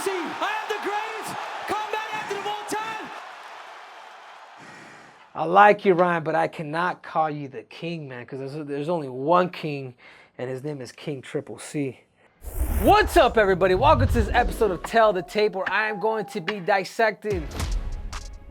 see, I am the greatest combat athlete of all time. I like you, Ryan, but I cannot call you the king, man, because there's only one king, and his name is King Triple C. What's up, everybody? Welcome to this episode of Tell the Tape, where I am going to be dissecting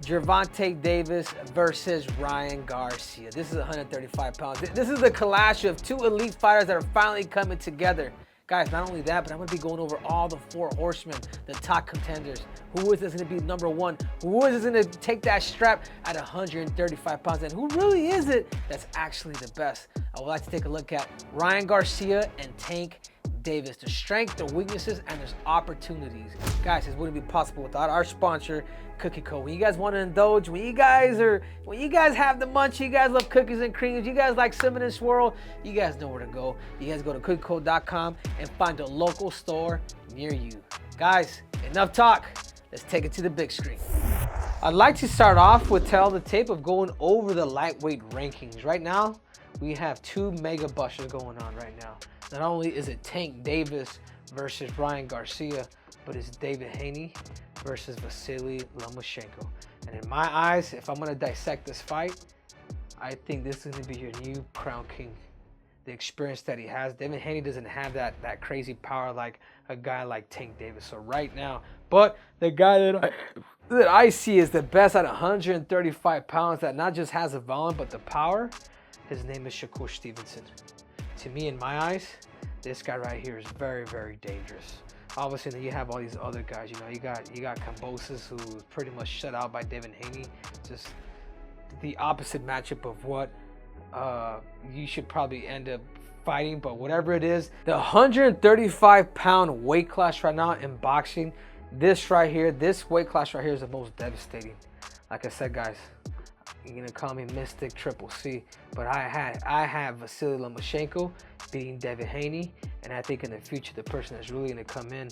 Gervonta Davis versus Ryan Garcia. This is 135 pounds. This is the clash of two elite fighters that are finally coming together. Guys, not only that, but I'm going to be going over all the four horsemen, the top contenders. Who is this going to be number one? Who is this going to take that strap at 135 pounds? And who really is it that's actually the best? I would like to take a look at Ryan Garcia and Tank Davis. Their strength, their weaknesses, and there's opportunities. Guys, this wouldn't be possible without our sponsor, Cookie Co. When you guys want to indulge, when you guys have the munch, you guys love cookies and creams, you guys like cinnamon and swirl, you guys know where to go. You guys go to cookieco.com and find a local store near you. Guys, enough talk. Let's take it to the big screen. I'd like to start off with Tell the Tape of going over the lightweight rankings. Right now, we have two mega busters going on right now. Not only is it Tank Davis versus Ryan Garcia, but it's David Haney versus Vasily Lomachenko. And in my eyes, if I'm going to dissect this fight, I think this is going to be your new crown king. The experience that he has. David Haney doesn't have that crazy power like a guy like Tank Davis. So right now, but the guy that I see is the best at 135 pounds that not just has the volume, but the power, his name is Shakur Stevenson. To me, in my eyes, this guy right here is very, very dangerous. Obviously, then you have all these other guys. You know, you got Kambosos, who was pretty much shut out by David Haney. Just the opposite matchup of what you should probably end up fighting. But whatever it is, the 135-pound weight class right now in boxing, this right here, this weight class right here is the most devastating. Like I said, guys, you're gonna call me Mystic Triple C, but I have Vasily Lomachenko beating David Haney, and I think in the future the person that's really gonna come in,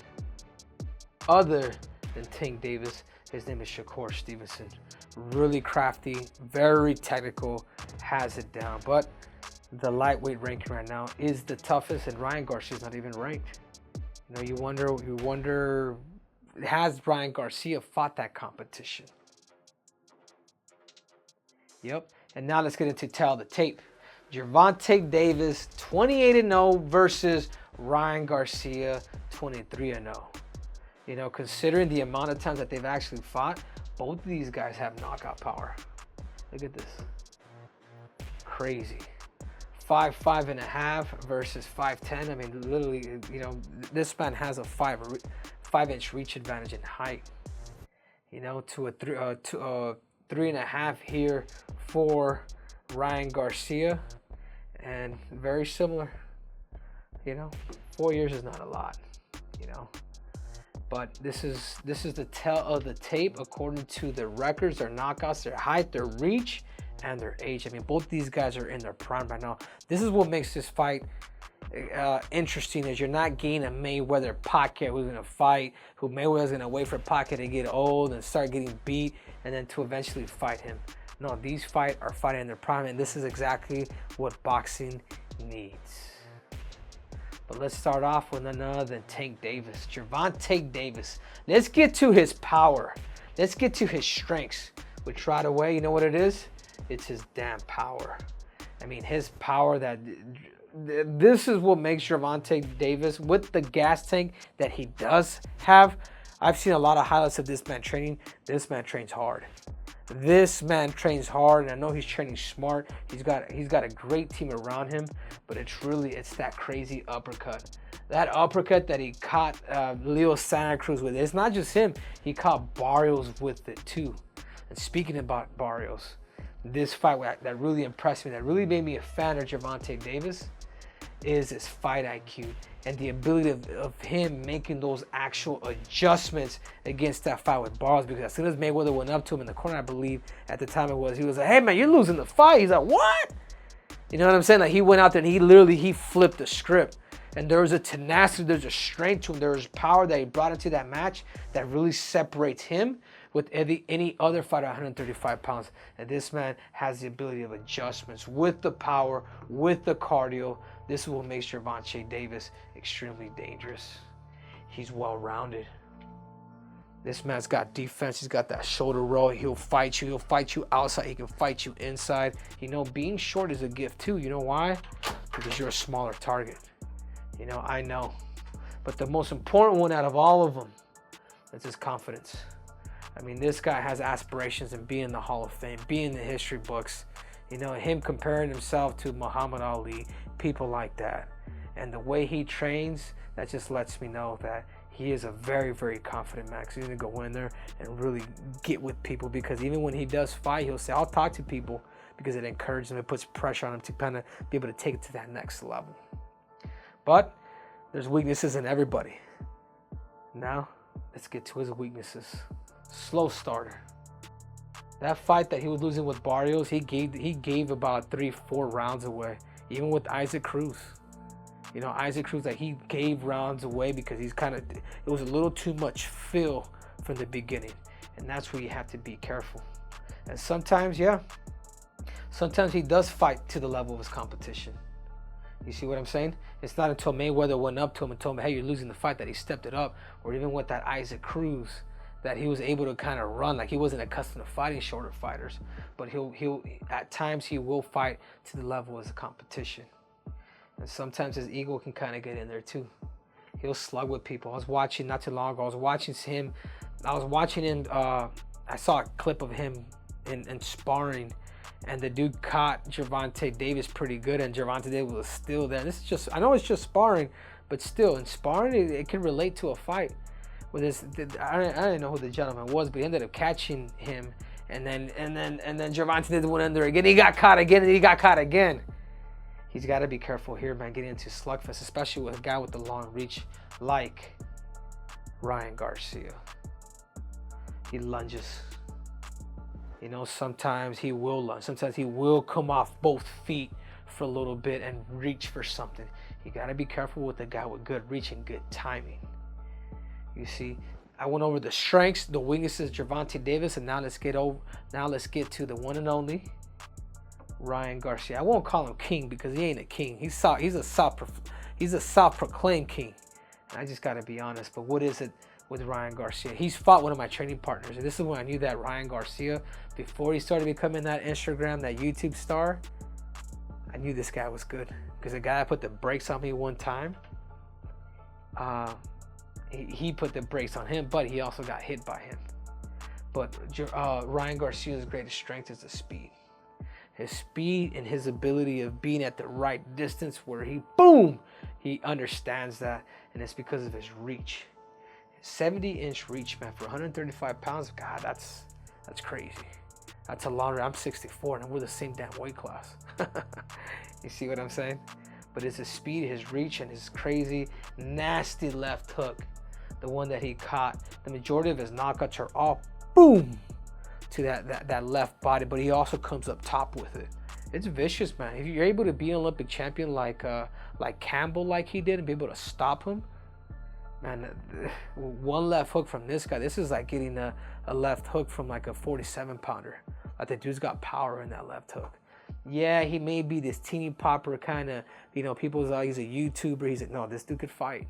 other than Tank Davis, his name is Shakur Stevenson. Really crafty, very technical, has it down. But the lightweight ranking right now is the toughest, and Ryan Garcia is not even ranked. You know, you wonder, has Ryan Garcia fought that competition? Yep, and now let's get into Tell the Tape. Gervonta Davis, 28-0 versus Ryan Garcia, 23-0. You know, considering the amount of times that they've actually fought, both of these guys have knockout power. Look at this. Crazy. 5'5.5" versus 5'10". I mean, literally, you know, this man has a 5-inch reach advantage in height. You know, to a 3.5 here for Ryan Garcia, and very similar. You know, 4 years is not a lot, you know, but this is the Tell of the Tape according to the records, their knockouts, their height, their reach, and their age. I mean, both these guys are in their prime right now. This is what makes this fight interesting, is you're not getting a Mayweather pocket who's gonna fight, who Mayweather's gonna wait for pocket to get old and start getting beat and then to eventually fight him. No, these fight are fighting in their prime, and this is exactly what boxing needs. But let's start off with none other than Tank Davis, Gervonta Davis. Let's get to his power. Let's get to his strengths, which right away, you know what it is? It's his damn power. I mean, his power, that this is what makes Gervonta Davis, with the gas tank that he does have. I've seen a lot of highlights of this man training. This man trains hard. This man trains hard, and I know he's training smart. He's got a great team around him, but it's that crazy uppercut. That uppercut that he caught Leo Santa Cruz with. It's not just him. He caught Barrios with it too. And speaking about Barrios, this fight that really impressed me, that really made me a fan of Gervonta Davis, is his fight IQ and the ability of him making those actual adjustments against that fight with Barrios. Because as soon as Mayweather went up to him in the corner, I believe at the time he was like, "Hey man, you're losing the fight." He's like, "What?" You know what I'm saying? Like, he went out there and he flipped the script. And there was a tenacity, there's a strength to him, there was power that he brought into that match that really separates him with any other fighter at 135 pounds. And this man has the ability of adjustments with the power, with the cardio. This is what makes Gervonta Davis extremely dangerous. He's well-rounded. This man's got defense. He's got that shoulder roll. He'll fight you. He'll fight you outside. He can fight you inside. You know, being short is a gift too. You know why? Because you're a smaller target. You know, I know. But the most important one out of all of them is his confidence. I mean, this guy has aspirations in being in the Hall of Fame, being in the history books. You know, him comparing himself to Muhammad Ali, people like that. And the way he trains, that just lets me know that he is a very, very confident man. 'Cause he's going to go in there and really get with people. Because even when he does fight, he'll say, I'll talk to people, because it encourages him. It puts pressure on him to kind of be able to take it to that next level. But there's weaknesses in everybody. Now, let's get to his weaknesses. Slow starter. That fight that he was losing with Barrios, he gave about 3-4 rounds away. Even with Isaac Cruz. You know, Isaac Cruz, like, he gave rounds away because he's kind of, it was a little too much feel from the beginning. And that's where you have to be careful. And sometimes, yeah, sometimes he does fight to the level of his competition. You see what I'm saying? It's not until Mayweather went up to him and told him, hey, you're losing the fight, that he stepped it up. Or even with that Isaac Cruz, that he was able to kind of run. Like, he wasn't accustomed to fighting shorter fighters. But he'll at times he will fight to the level of his competition. And sometimes his ego can kind of get in there too. He'll slug with people. I was watching not too long ago. I was watching him. I saw a clip of him in sparring, and the dude caught Gervonta Davis pretty good, and Gervonta Davis was still there. This is just, I know it's just sparring, but still, in sparring, it can relate to a fight. With this, I didn't know who the gentleman was, but he ended up catching him, and then Gervonta Davis went in there again. He got caught again, and he got caught again. He's got to be careful here, man, getting into slugfest, especially with a guy with the long reach like Ryan Garcia. He lunges. You know, sometimes he will lunge. Sometimes he will come off both feet for a little bit and reach for something. You got to be careful with a guy with good reach and good timing. You see, I went over the strengths, the weaknesses, Gervonta Davis, and now let's get to the one and only Ryan Garcia. I won't call him king because he ain't a king. He's a self-proclaimed king. And I just got to be honest. But what is it with Ryan Garcia? He's fought one of my training partners, and this is when I knew that Ryan Garcia, before he started becoming that Instagram, that YouTube star, I knew this guy was good. Because the guy that put the brakes on me one time, he put the brakes on him, but he also got hit by him. But Ryan Garcia's greatest strength is the speed. His speed and his ability of being at the right distance where he understands that, and it's because of his reach. 70-inch reach, man, for 135 pounds. God, that's crazy. That's a long. I'm 64, and we're the same damn weight class. You see what I'm saying? But it's his speed, his reach, and his crazy, nasty left hook. The one that he caught. The majority of his knockouts are all boom to that left body, but he also comes up top with it. It's vicious, man. If you're able to be an Olympic champion like Campbell, like he did, and be able to stop him, man, one left hook from this guy, this is like getting a left hook from like a 47-pounder. Like, the dude's got power in that left hook. Yeah, he may be this teeny popper kind of, you know, people's like, he's a YouTuber. He's like, no, this dude could fight.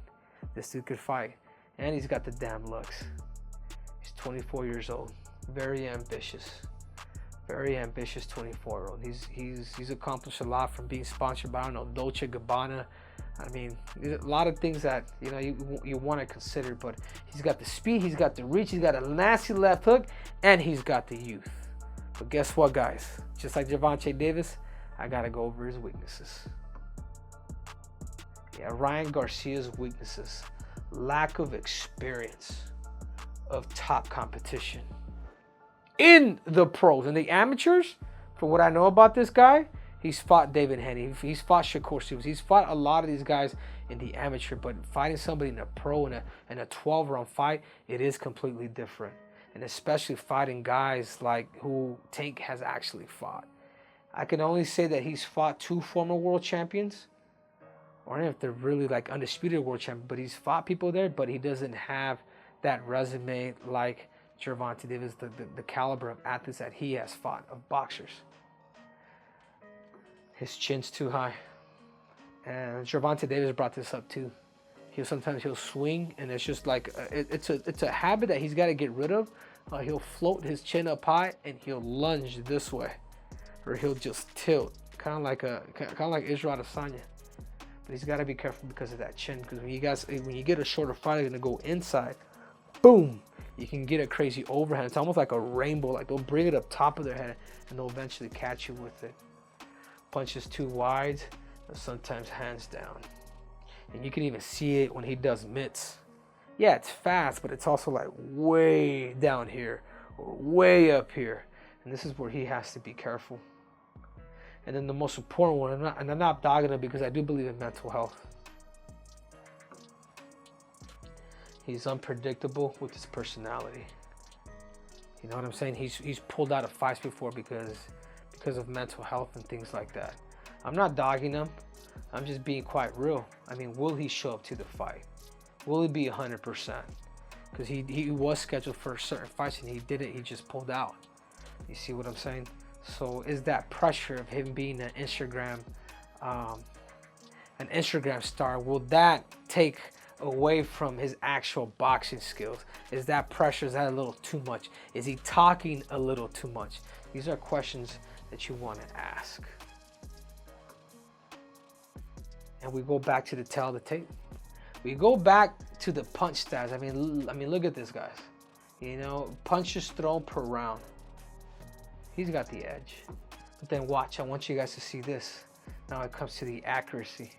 This dude could fight. And he's got the damn looks. He's 24 years old. Very ambitious. Very ambitious 24-year-old. He's accomplished a lot, from being sponsored by, I don't know, Dolce & Gabbana. I mean, there's a lot of things that, you know, you want to consider, but he's got the speed, he's got the reach, he's got a nasty left hook, and he's got the youth. But guess what, guys? Just like Gervonta Davis, I got to go over his weaknesses. Yeah, Ryan Garcia's weaknesses. Lack of experience of top competition. In the pros and the amateurs, from what I know about this guy, he's fought David Henney, he's fought Shakur Stevens, he's fought a lot of these guys in the amateur, but fighting somebody in a pro in a 12-round fight, it is completely different. And especially fighting guys like who Tank has actually fought. I can only say that he's fought 2 former world champions, or if they're really like undisputed world champions, but he's fought people there, but he doesn't have that resume like Gervonta Davis, the caliber of athletes that he has fought, of boxers. His chin's too high. And Gervonta Davis brought this up too. Sometimes he'll swing, and it's just like it's a habit that he's got to get rid of. He'll float his chin up high and he'll lunge this way, or he'll just tilt, kind of like Israel Adesanya. But he's got to be careful because of that chin. Because when you get a shorter fighter gonna go inside, boom, you can get a crazy overhand. It's almost like a rainbow. Like they'll bring it up top of their head and they'll eventually catch you with it. Punches too wide, or sometimes hands down. And you can even see it when he does mitts. Yeah, it's fast, but it's also like way down here or way up here. And this is where he has to be careful. And then the most important one, and I'm not dogging him because I do believe in mental health. He's unpredictable with his personality. You know what I'm saying? He's pulled out of fights before because of mental health and things like that. I'm not dogging him. I'm just being quite real. I mean, will he show up to the fight? Will he be 100%? Because he was scheduled for certain fights and he didn't. He just pulled out. You see what I'm saying? So is that pressure of him being an Instagram star, will that take away from his actual boxing skills? Is that pressure, is that a little too much? Is he talking a little too much? These are questions that you want to ask. And we go back to the tail of the tape. We go back to the punch stats. I mean, look at this, guys. You know, punches thrown per round. He's got the edge. But then watch, I want you guys to see this. Now it comes to the accuracy.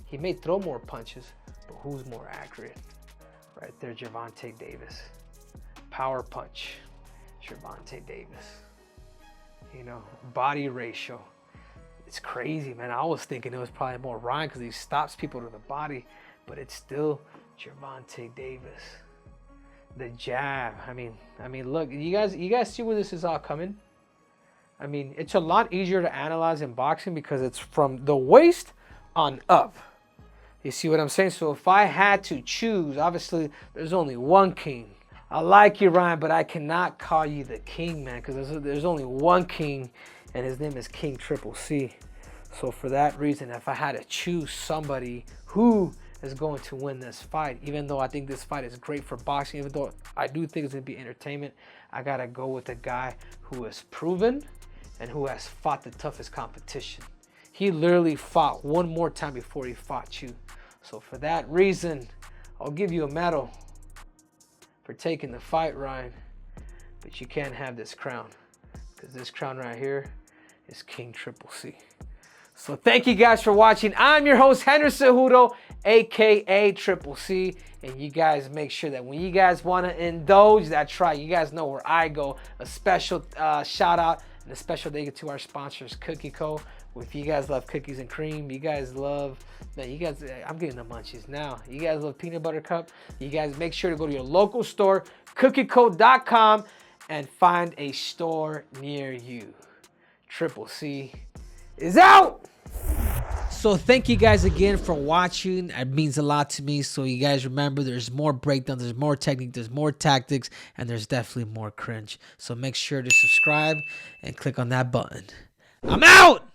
He may throw more punches, but who's more accurate? Right there, Gervonta Davis. Power punch, Gervonta Davis. You know, body ratio. It's crazy, man. I was thinking it was probably more Ryan because he stops people to the body, but it's still Gervonta Davis. The jab. I mean, look, you guys see where this is all coming? I mean, it's a lot easier to analyze in boxing because it's from the waist on up. You see what I'm saying? So if I had to choose, obviously there's only one king. I like you, Ryan, but I cannot call you the king, man, because there's only one king, and his name is King Triple C. So for that reason, if I had to choose somebody who is going to win this fight, even though I think this fight is great for boxing, even though I do think it's going to be entertainment, I got to go with a guy who is proven and who has fought the toughest competition. He literally fought one more time before he fought you. So for that reason, I'll give you a medal for taking the fight, Ryan. But you can't have this crown, because this crown right here is King Triple C. So thank you guys for watching. I'm your host, Henry Cejudo, aka Triple C. And you guys make sure that when you guys want to indulge, that's right, you guys know where I go. A special shout out and a special thank you to our sponsors, Cookie Co. If you guys love cookies and cream, you guys love, man, you guys, I'm getting the munchies now. You guys love peanut butter cup. You guys make sure to go to your local store, cookieco.com, and find a store near you. Triple C is out. So thank you guys again for watching. It means a lot to me. So you guys remember, there's more breakdown, there's more technique, there's more tactics, and there's definitely more cringe. So make sure to subscribe and click on that button. I'm out.